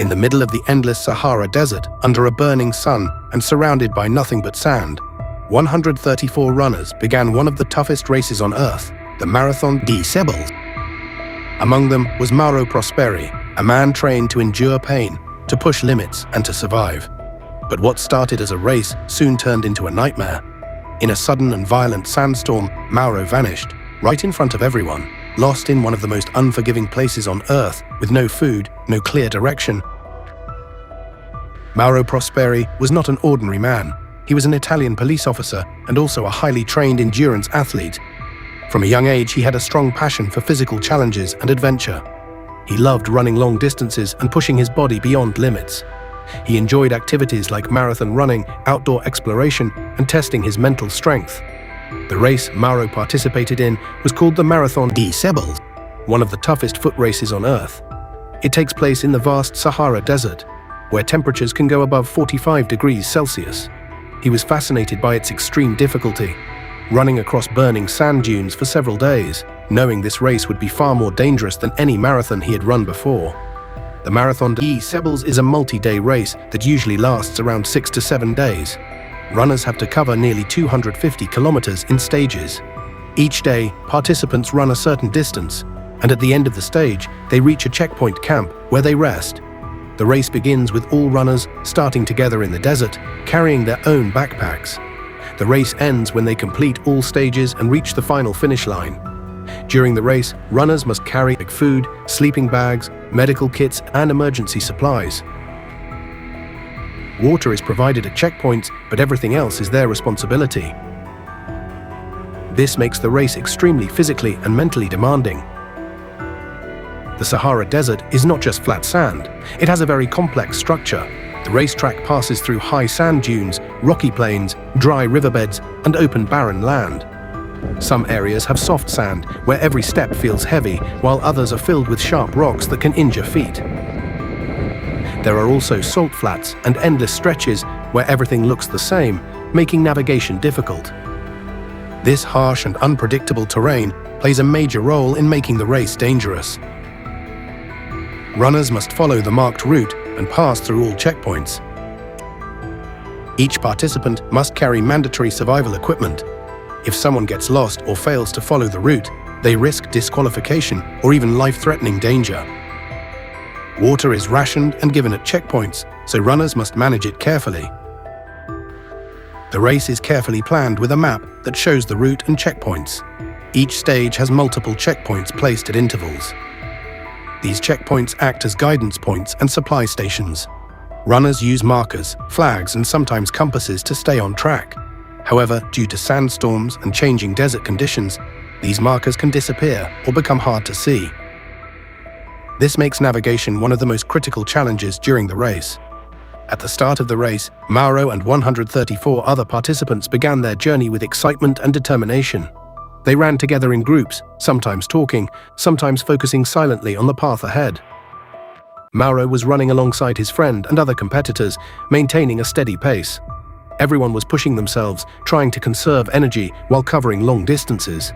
In the middle of the endless Sahara Desert, under a burning sun and surrounded by nothing but sand, 134 runners began one of the toughest races on Earth, the Marathon des Sables. Among them was Mauro Prosperi, a man trained to endure pain, to push limits and to survive. But what started as a race soon turned into a nightmare. In a sudden and violent sandstorm, Mauro vanished, right in front of everyone, lost in one of the most unforgiving places on Earth, with no food, no clear direction. Mauro Prosperi was not an ordinary man. He was an Italian police officer and also a highly trained endurance athlete. From a young age, he had a strong passion for physical challenges and adventure. He loved running long distances and pushing his body beyond limits. He enjoyed activities like marathon running, outdoor exploration, and testing his mental strength. The race Mauro participated in was called the Marathon des Sables, one of the toughest foot races on Earth. It takes place in the vast Sahara Desert, where temperatures can go above 45 degrees Celsius. He was fascinated by its extreme difficulty, running across burning sand dunes for several days, knowing this race would be far more dangerous than any marathon he had run before. The Marathon des Sables is a multi-day race that usually lasts around 6 to 7 days. Runners have to cover nearly 250 kilometers in stages. Each day, participants run a certain distance, and at the end of the stage, they reach a checkpoint camp where they rest. The race begins with all runners starting together in the desert, carrying their own backpacks. The race ends when they complete all stages and reach the final finish line. During the race, runners must carry food, sleeping bags, medical kits, and emergency supplies. Water is provided at checkpoints, but everything else is their responsibility. This makes the race extremely physically and mentally demanding. The Sahara Desert is not just flat sand. It has a very complex structure. The racetrack passes through high sand dunes, rocky plains, dry riverbeds, and open barren land. Some areas have soft sand, where every step feels heavy, while others are filled with sharp rocks that can injure feet. There are also salt flats and endless stretches where everything looks the same, making navigation difficult. This harsh and unpredictable terrain plays a major role in making the race dangerous. Runners must follow the marked route and pass through all checkpoints. Each participant must carry mandatory survival equipment. If someone gets lost or fails to follow the route, they risk disqualification or even life-threatening danger. Water is rationed and given at checkpoints, so runners must manage it carefully. The race is carefully planned with a map that shows the route and checkpoints. Each stage has multiple checkpoints placed at intervals. These checkpoints act as guidance points and supply stations. Runners use markers, flags, and sometimes compasses to stay on track. However, due to sandstorms and changing desert conditions, these markers can disappear or become hard to see. This makes navigation one of the most critical challenges during the race. At the start of the race, Mauro and 134 other participants began their journey with excitement and determination. They ran together in groups, sometimes talking, sometimes focusing silently on the path ahead. Mauro was running alongside his friend and other competitors, maintaining a steady pace. Everyone was pushing themselves, trying to conserve energy while covering long distances.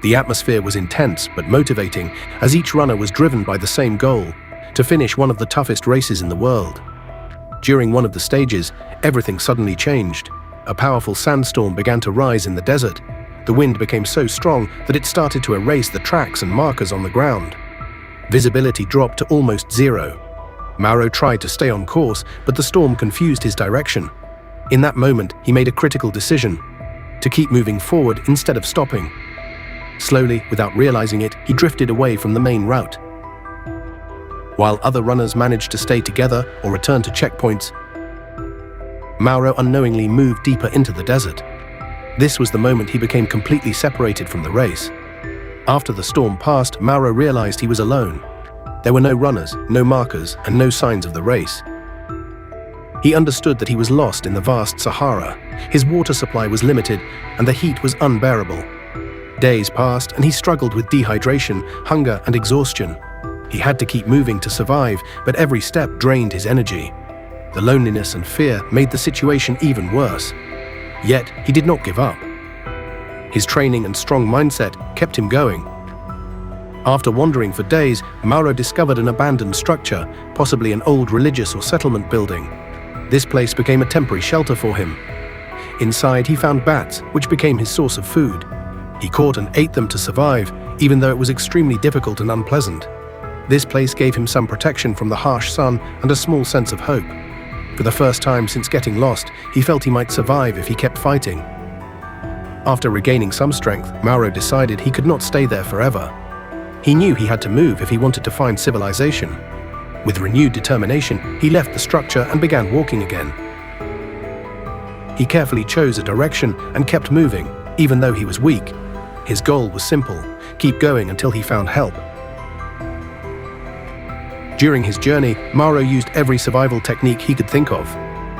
The atmosphere was intense but motivating, as each runner was driven by the same goal: to finish one of the toughest races in the world. During one of the stages, everything suddenly changed. A powerful sandstorm began to rise in the desert. The wind became so strong that it started to erase the tracks and markers on the ground. Visibility dropped to almost zero. Mauro tried to stay on course, but the storm confused his direction. In that moment, he made a critical decision: to keep moving forward instead of stopping. Slowly, without realizing it, he drifted away from the main route. While other runners managed to stay together or return to checkpoints, Mauro unknowingly moved deeper into the desert. This was the moment he became completely separated from the race. After the storm passed, Mauro realized he was alone. There were no runners, no markers, and no signs of the race. He understood that he was lost in the vast Sahara. His water supply was limited, and the heat was unbearable. Days passed, and he struggled with dehydration, hunger, and exhaustion. He had to keep moving to survive, but every step drained his energy. The loneliness and fear made the situation even worse. Yet, he did not give up. His training and strong mindset kept him going. After wandering for days, Mauro discovered an abandoned structure, possibly an old religious or settlement building. This place became a temporary shelter for him. Inside, he found bats, which became his source of food. He caught and ate them to survive, even though it was extremely difficult and unpleasant. This place gave him some protection from the harsh sun and a small sense of hope. For the first time since getting lost, he felt he might survive if he kept fighting. After regaining some strength, Mauro decided he could not stay there forever. He knew he had to move if he wanted to find civilization. With renewed determination, he left the structure and began walking again. He carefully chose a direction and kept moving, even though he was weak. His goal was simple: keep going until he found help. During his journey, Mauro used every survival technique he could think of.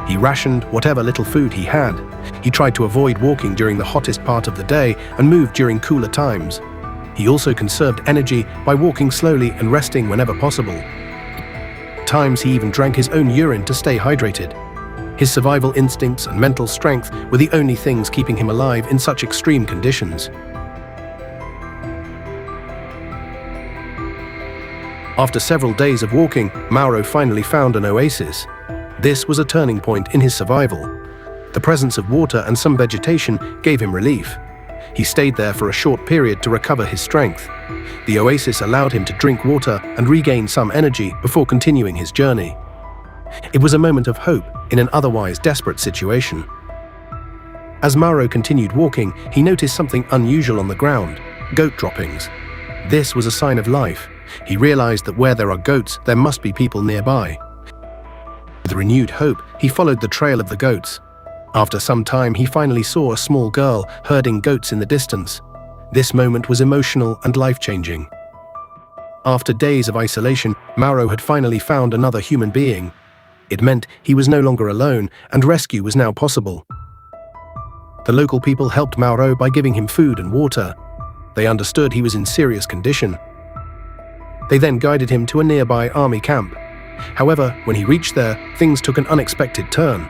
He rationed whatever little food he had. He tried to avoid walking during the hottest part of the day and moved during cooler times. He also conserved energy by walking slowly and resting whenever possible. At times he even drank his own urine to stay hydrated. His survival instincts and mental strength were the only things keeping him alive in such extreme conditions. After several days of walking, Mauro finally found an oasis. This was a turning point in his survival. The presence of water and some vegetation gave him relief. He stayed there for a short period to recover his strength. The oasis allowed him to drink water and regain some energy before continuing his journey. It was a moment of hope in an otherwise desperate situation. As Mauro continued walking, he noticed something unusual on the ground: goat droppings. This was a sign of life. He realized that where there are goats, there must be people nearby. With renewed hope, he followed the trail of the goats. After some time, he finally saw a small girl herding goats in the distance. This moment was emotional and life-changing. After days of isolation, Mauro had finally found another human being. It meant he was no longer alone, and rescue was now possible. The local people helped Mauro by giving him food and water. They understood he was in serious condition. They then guided him to a nearby army camp. However, when he reached there, things took an unexpected turn.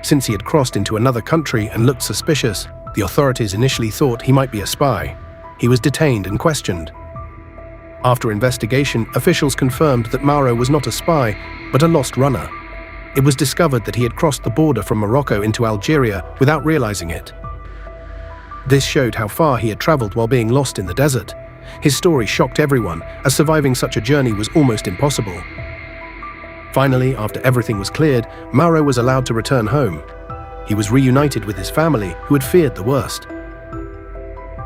Since he had crossed into another country and looked suspicious, the authorities initially thought he might be a spy. He was detained and questioned. After investigation, officials confirmed that Mauro was not a spy, but a lost runner. It was discovered that he had crossed the border from Morocco into Algeria without realizing it. This showed how far he had traveled while being lost in the desert. His story shocked everyone, as surviving such a journey was almost impossible. Finally, after everything was cleared, Mauro was allowed to return home. He was reunited with his family, who had feared the worst.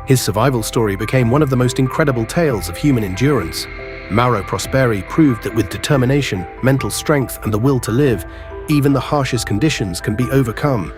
His survival story became one of the most incredible tales of human endurance. Mauro Prosperi proved that with determination, mental strength, and the will to live, even the harshest conditions can be overcome.